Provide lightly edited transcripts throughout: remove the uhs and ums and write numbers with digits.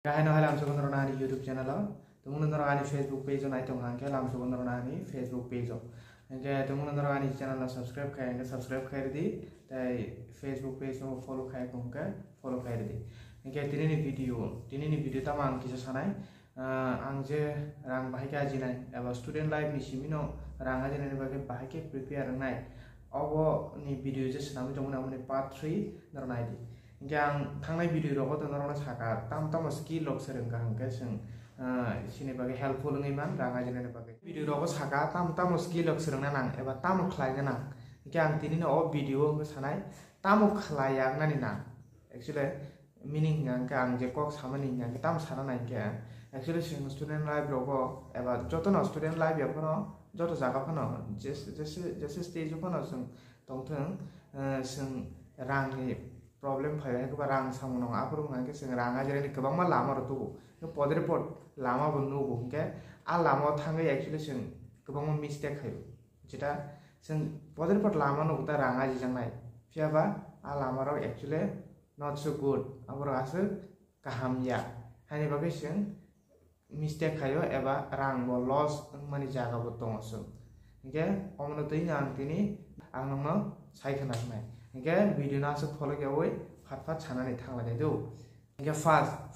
Kahino halam sugunro nani YouTube channel tumun noro ani Facebook page on aitung hangke halam sugunro nani Facebook page engke tumun noro ani channel subscribe khai engke subscribe khai di tai Facebook page no follow khai kongke follow khai di engke tinini video tamang kisa sanai ang je rang bahike ajinai eba student life ni simino rang ajinai ni bage bahike prepare nai obo ni video je sanami tongna mone part 3 noro nai di yang thangnai video rogo to norona saka tam skill lok sereng ka hangke sing sini bage helpful ngai man ranga jene bage video rogo saka tam skill lok sereng nang eba tam khlai na nang yang tini no video nge sanai tam khlai yang nani na actually meaning yang ka ang je kok samani yang tam sana nai ke actually sing student life rogo eba joto no student life ya kono joto jaga kono just stage kono sing tongtheng sing rang ni problem फैलाय के रां सामनो आपुर मांगे से रांगा जरे गोबां मा लामा रतु पदरे पद लामा बनु के आ लामा थांगे एक्चुअली जों गोबां मा मिस्टेक खायो जेटा जों पदरे पद लामा नु ता रांगा जिजंनाय फियाबा आ लामा रो एक्चुअली नॉट सो गुड आपुर आसो गाहाम या हानि बागे जों मिस्टेक खायो एबा रां बो लॉस मानि जागा बो दङसो के अमनो दै आं तिनि आं नंनो सायखनाय engke video na so follow ke oi phat sanani thangla dai do engke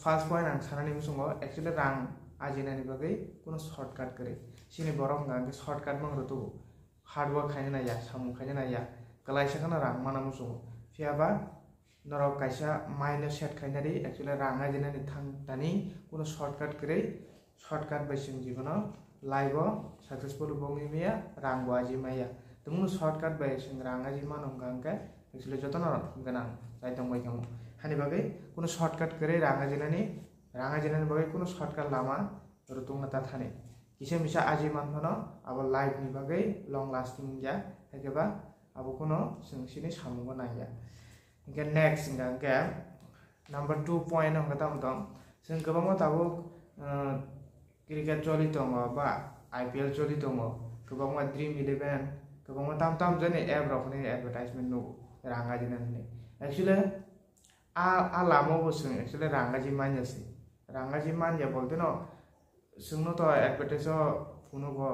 first point ang sanani musungo actually rang ajina ni bagai kono shortcut kare sini borok ngangke shortcut mang rotu hard work khaina na ya samu khaina na ya kalai sakana rang mana musungo fiaba norok kaisa mind set khaina ri actually rang ajina ni thang tani kono shortcut kare shortcut bai sing jibono live successful bongi meya rang baji maya tumu shortcut bai sing rang aji manong ngangke actually joto na ganang sai tong bai kamu hani bagai kuno shortcut kare ranga jinani bagai kuno shortcut lama rutung na ta thane kise misa aji man phono abo life ni bagai long lasting ya hekeba abo kuno sini samungo na ya ke next nga ke number 2 point ang katam tong sing gobang ma tabo cricket choli tong ba IPL choli tong gobang ma dream 11 gobang ma tam jane app rok ni advertisement no ranga jinani actually a lamo bo sing actually ranga ji manja se ranga ji manja bolte no sungno to advertise puno bo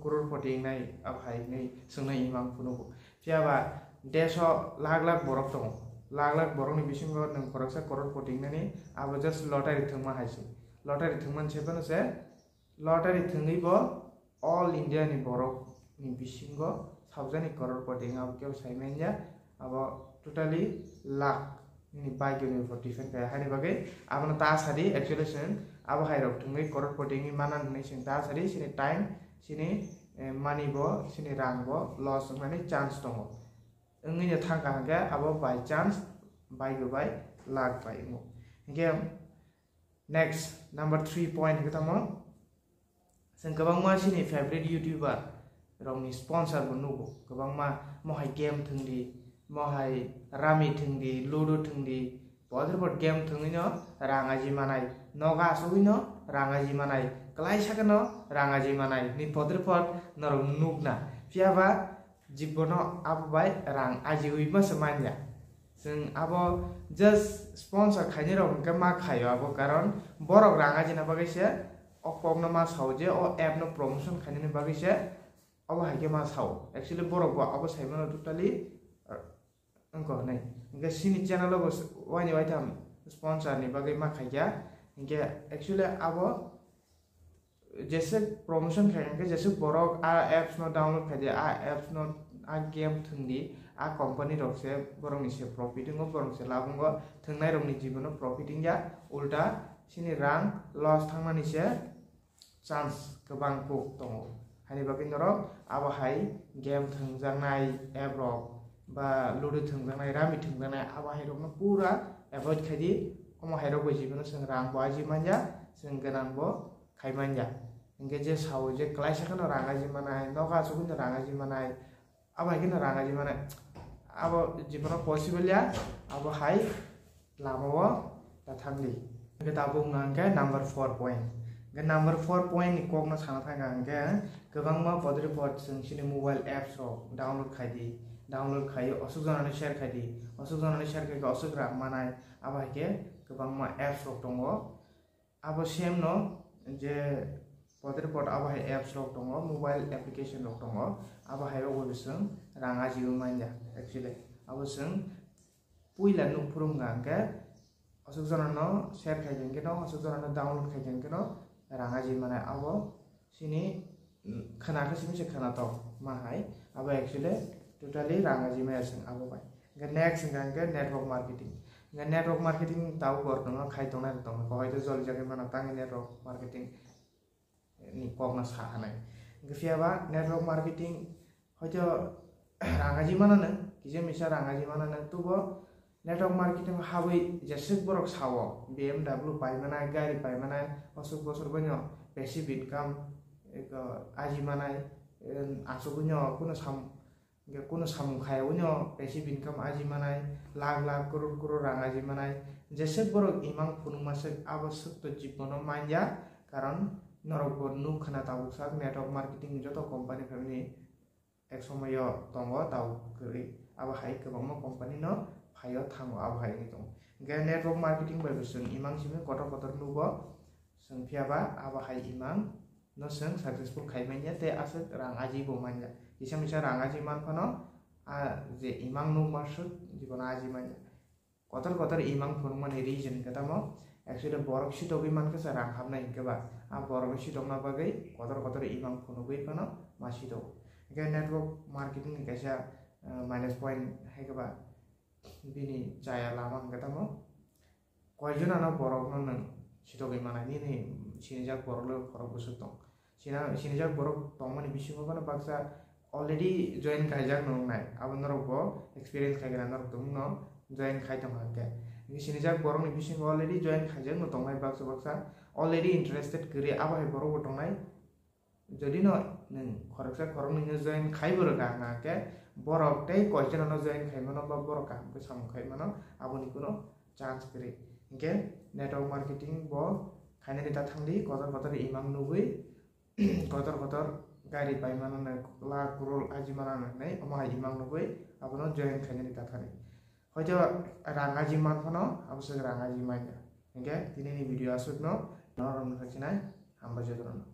crore poti nai abhai nei sungnai imang puno bo fiaba deso lag borok tong lag borok ni bisingo nang koraksa crore poti nani abo just lottery thungma haise lottery thungman chepano se lottery thungi bo all india ni borok ni bisingo thousand crore poti ngab keu saimen ya abo totally lakh ni bike ni for different ka hani bagai abona ta sadi actually sen abo hairok thungi crore poti ni manan nei sen ta sadi sini time sini money bo sini rang bo loss mane chance tongo ngi ne thangka hanga abo by chance bike by lakh by mo again next number 3 point kitamo sen kabang ma sini favorite youtuber rongni sponsor bo nugo gobang ma mohai game thungdi mohai rami thungdi ludo thungdi bodrbot game thungino rangaji manai noga suino rangaji manai klai sakano rangaji manai ni bodrbot nor nugna fiaba jibono abai rang aji uima samanya sing abo just sponsor khaini rok ke ma khayo abo karon borok rangaji na bagaise okpogna ma sauje o app no promotion khaini ni bagaise abo haike ma sao actually borok bo abo saimano totally angko nai inga sini channel bo wani waitam sponsor ni bagai ma khaiya inga actually abo जैसे promotion खाएंगे जैसे borok a apps no download खाजे a apps no a game थंदी a company रok से borok नि से profiting हो borok से लाभ हो थंगनाय रok नि जीवन profiting या उल्टा सिनि rang loss थांना नि से chance गोबां को दङ हानि बागै नरक आबो हाय गेम थंजांनाय एप रक बा लुडो थंजांनाय रामी थंजांनाय आबो हाय रक पूरा एभॉइड खायदि अम हाय रक जिबनो जों रां बाजि मानजा जों गोनां बो खायमानजा इंगे जे साव जे क्लास खनो रांगा जि मानाय नगा सुगुन रांगा जि मानाय आबो हाय किन रांगा जि मानाय आबो जिबनो पॉसिबल या आबो हाय लामाव ता थांगलि इंगे ताबो नंगे number 4 point number 4 point ni kok na sana thanga angke gobang ma podri pod sing sini mobile apps ro download खायो असुक जनानै share खायदि असुक जनानै share खायको असुक रा मानाय आबा के गोबांमा एप्स रok दङ abo same no je poder pot abo hai apps rok dङ mobile application rok dङ abo hai rok bising rang ajiu manja actually abo sing puila nuk purum gangke asuk jana no share khaijeng ke no asuk jana no download khaijeng ke no rang aji mane abo sini khana ke simi se khana to ma hai abo actually totally rang aji mai asing abo bai next gangke network marketing network marketing tau gor dong khai tong na tong ko hoyto jol jage mana tang network marketing ni kok na sa hanai gfia ba network marketing hoyto rangaji mana na kije misa rangaji mana na tubo network marketing hawi jesik borok sawo BMW pai mana gari pai mana osuk bosor banyo passive income aji mana asuk banyo kuno sam khayo nyo passive income aji manai lakh lakh crore rang aji manai jesek borok imang phunung masek abosok to jibono manja karon norok bo nuk khana tabu sak network marketing joto company family ek somoyo tongo tau kri aba hai kobangma company no phayo thango aba hai ni tong ge network marketing bai busung imang simi kotor nubo sengphia ba aba hai imang no seng successful khaimanya te asek rang aji bo manja isa misa rang aji man phano je imang nu masuk jibona aji manja kotor imang phun mane reason kata mo actually borok sitogi man ka rang hamna inke ba borok sitok na bagai kotor imang phun bai phano masito ge network marketing ni kaisa minus point hai ka ba bini jaya lama kata mo koijona na borok no nang sitogi mana ni sinijak borok lo borok busuk tong sinijak borok tongmani bisingo kono baksa already join kaijak nong nai abo norok bo experience kaigra norok tung no join khai tong hangke sinijak borok ni bisingo already join kaijak no tongnai baksa already interested kri abo hai borok bo tongnai jodi no nang khoraksa khorok ni join khai boro ga ngake borok tei koijona no join khai mano ba borok kam ke sam khai mano abo ni kuno chance kri hingke network marketing bo khainani ta thangli kotor imang nugui kotor gari pai mana na lakh crore aji mana na nei ama imang nugui abono join khainani ta thani hoyto rang aji man phano abosok rang aji mai hingke tinini video asukno norom khachinai hamba jodrono